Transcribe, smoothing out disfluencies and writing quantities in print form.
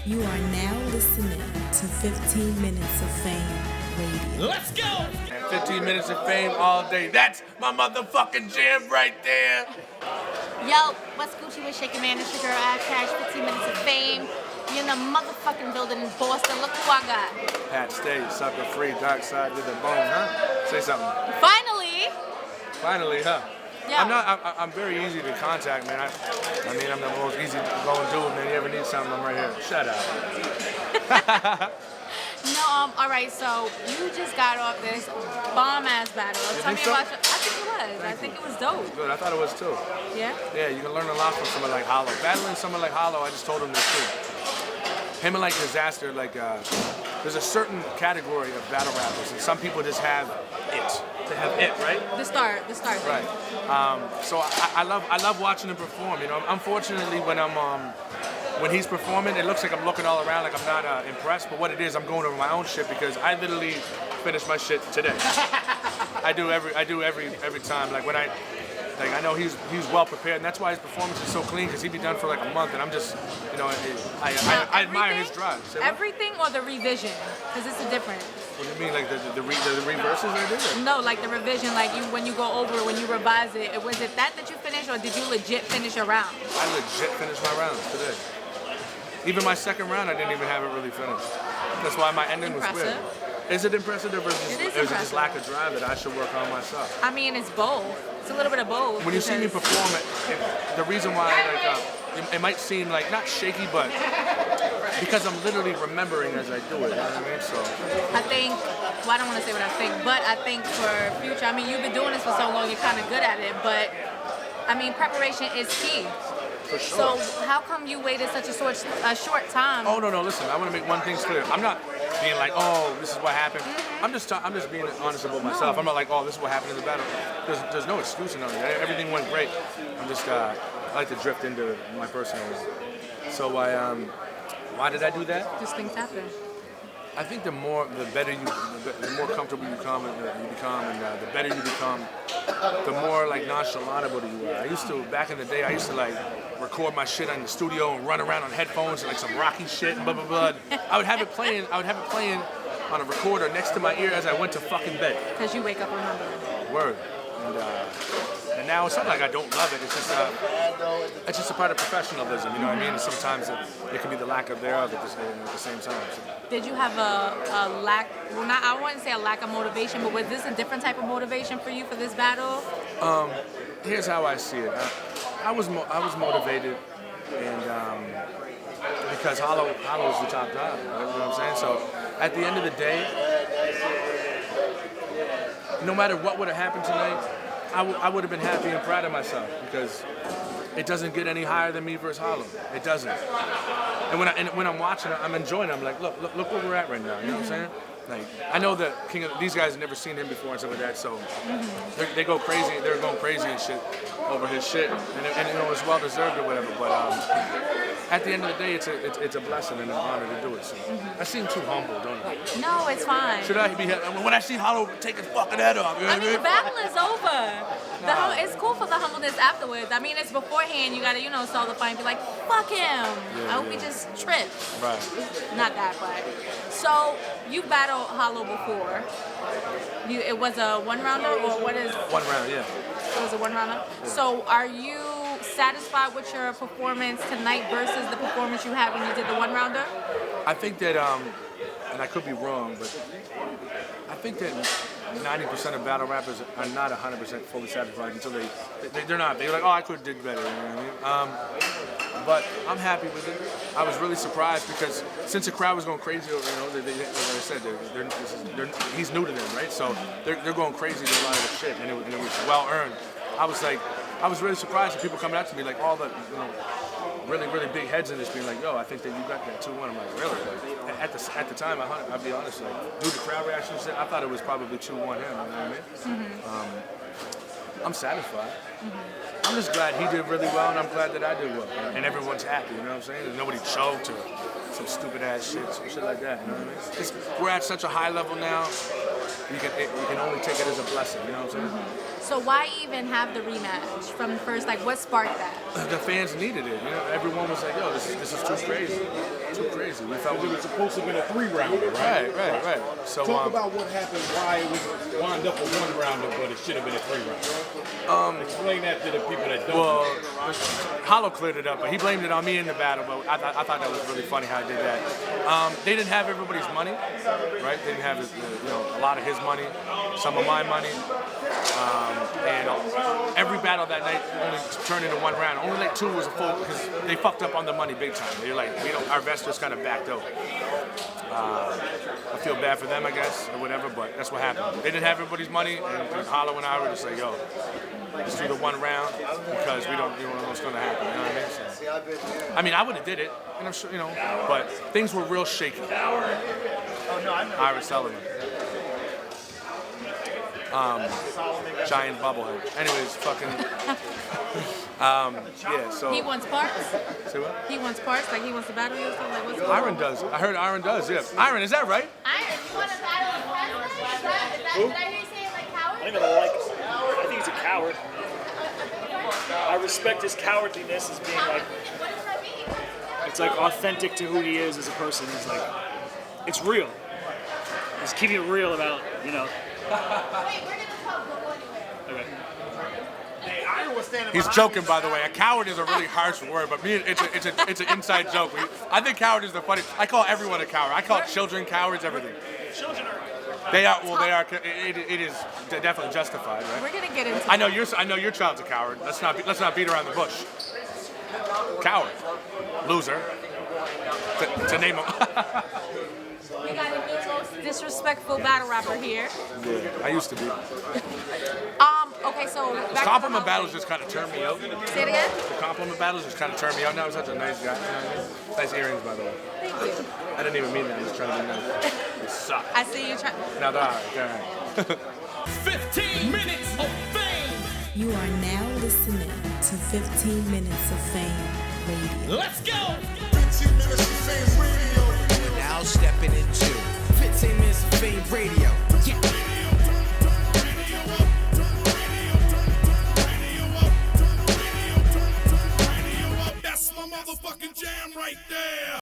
You are now listening to 15 Minutes of Fame Radio. Let's go! 15 minutes of fame all day. That's my motherfucking jam right there. Yo, what's Gucci with Shaking Man? It's your girl, Cash, 15 Minutes of Fame. You're in the motherfucking building in Boston. Look who I got. Pat Stay, sucker free, dark side with the bone, huh? Say something. Finally, huh? Yeah. I'm very easy to contact, man. I mean, I'm the most easy going dude, man. You ever need something, I'm right here. Shut up. No, all right, so you just got off this bomb-ass battle. Tell me about your... I think it was. I think it was dope. Good, I thought it was too. Yeah? Yeah, you can learn a lot from someone like Hollow. Battling someone like Hollow, I just told him this too. Him and like Disaster, like there's a certain category of battle rappers, and some people just have it. They have it, right? The start. Right. So I love watching him perform. You know, unfortunately when he's performing, it looks like I'm looking all around like I'm not impressed. But what it is, I'm going over my own shit because I literally finish my shit today. I do every time. Like when I know he's well prepared, and that's why his performance is so clean because he'd be done for like a month, and I'm just, you know, I admire his drive. Everything or the revision? Because it's a difference. What do you mean, like the reverses I did? No, like the revision, like when you go over it, when you revise it. Was it that you finished, or did you legit finish your round? I legit finished my rounds today. Even my second round, I didn't even have it really finished. That's why my ending was weird. Is it impressive, or is it just lack of drive that I should work on myself? I mean, it's both. It's a little bit of both. When you see me perform, the reason why it might seem like not shaky, but because I'm literally remembering as I do it. You know what I mean? So I think. Well, I don't want to say what I think, but I think for future. I mean, you've been doing this for so long, you're kind of good at it. But I mean, preparation is key. For sure. So how come you waited such a short time? Oh no, listen. I want to make one thing clear. I'm not being like, oh, this is what happened. Mm-hmm. I'm just being honest about myself. I'm not like, oh, this is what happened in the battle. There's no excuse in it. Everything went great. I'm just I like to drift into my personal. So why did I do that? Just things happen. I think the more comfortable you become, and the better you become, the more like nonchalantable you are. I used to, back in the day, I used to like record my shit in the studio and run around on headphones and like some Rocky shit and blah blah blah. I would have it playing on a recorder next to my ear as I went to fucking bed. Because you wake up remembering. Word. And now it's not like I don't love it. It's just a part of professionalism. You know what I mean? And sometimes it can be the lack of thereof at the same time. So. Did you have a lack? Well, I wouldn't say a lack of motivation, but was this a different type of motivation for you for this battle? Here's how I see it. I was motivated, and because Hollow is the top dog. You know what I'm saying? So at the end of the day, no matter what would have happened tonight, I would have been happy and proud of myself because it doesn't get any higher than me versus Hollow. It doesn't. And when I'm watching it, I'm enjoying it. I'm like, look where we're at right now. You know what I'm saying? Like, I know that these guys have never seen him before and stuff like that, so they go crazy. They're going crazy and shit over his shit, and you know it's well deserved or whatever. But at the end of the day, it's a blessing and an honor to do it. So I seem too humble, don't I? No, it's fine. Should I be? When I see Hollow take his fucking head off, you know what I mean? The battle is over. It's cool for the humbleness afterwards. I mean, it's beforehand. You gotta, solidify and be like, fuck him. Yeah, I hope he just trips. Right. Not that, but so you battled Hollow before. It was a one-rounder, or what is? One round, yeah. It was a one-rounder. Yeah. So are you satisfied with your performance tonight versus the performance you had when you did the one-rounder? I think that, and I could be wrong, but I think that 90% of battle rappers are not 100% fully satisfied until they're not. They're like, oh, I could have did better. You know what I mean? But I'm happy with it. I was really surprised because since the crowd was going crazy, like I said, he's new to them, right? So they're going crazy to a lot of the shit, and it was well earned. I was really surprised at people coming out to me, like all the really, really big heads in this being like, yo, I think that you got that 2-1. I'm like, really? Like, at the time, I'll be honest, like, due to crowd reactions, I thought it was probably 2-1 him, you know what I mean? Mm-hmm. I'm satisfied. Mm-hmm. I'm just glad he did really well, and I'm glad that I did well. And everyone's happy, you know what I'm saying? There's nobody choked or some stupid ass shit, some shit like that, you know what I mean? We're at such a high level now, you can only take it as a blessing, you know what I'm saying? Mm-hmm. So why even even have the rematch from the first? Like, what sparked that? The fans needed it. You know, everyone was like, "Yo, this is too crazy, too crazy." We felt It was supposed to have been a 3-rounder, right? Right. So Talk about what happened, why it was wound up a 1-rounder, but it should have been a 3-rounder. Explain that to the people that don't. Well, Hollow cleared it up, but he blamed it on me in the battle. But I thought that was really funny how I did that. They didn't have everybody's money, right? They didn't have a lot of his money, some of my money, and every battle that night only turned into 1 round. Only like 2 was a full because they fucked up on the money big time. They're like, our investors kind of backed out. I feel bad for them, I guess, or whatever, but that's what happened. They didn't have everybody's money, and Hollow and I were just like, yo, let's do the 1 round because we don't know what's going to happen. You know what I mean? So, I mean, I would have did it, and I'm sure, but things were real shaky. Iris Sullivan. Giant bubblehead. Anyways, fucking. Yeah, so. He wants parts. Say what? He wants parts, like he wants to battle you or something. Like, what's Iron does. I heard Iron does. Yeah. Iron, is that right? Iron, you want to battle the president? Did I hear you say it like coward? I think he's a coward. I respect his cowardliness as being like, What does that mean? it's like authentic to who he is as a person. He's like, it's real. He's keeping it real about, Wait, we're gonna talk. Don't go anywhere. Okay. He's joking, by the way. A coward is a really harsh word, but me, it's an inside joke. I think coward is the funny. I call everyone a coward. I call children cowards, everything. Children are. They are. Well, they are. It is definitely justified, right? We're gonna get into. I know your child's a coward. Let's not beat around the bush. Coward, loser. To name him. We got a new most disrespectful battle rapper here. Yeah, I used to be. Okay, so back Compliment to battles just kind of turn me out. Say it again. The compliment battles just kind of turn me out. Now he's such a nice guy. You know what I mean? Nice earrings, by the way. Thank you. I didn't even mean that. I was trying to be nice. They suck. I see you trying. Now they're all right. 15 minutes of fame. You are now listening to 15 Minutes of Fame Radio. Let's go. 15 minutes of fame radio. We're now stepping into 15 minutes of fame radio.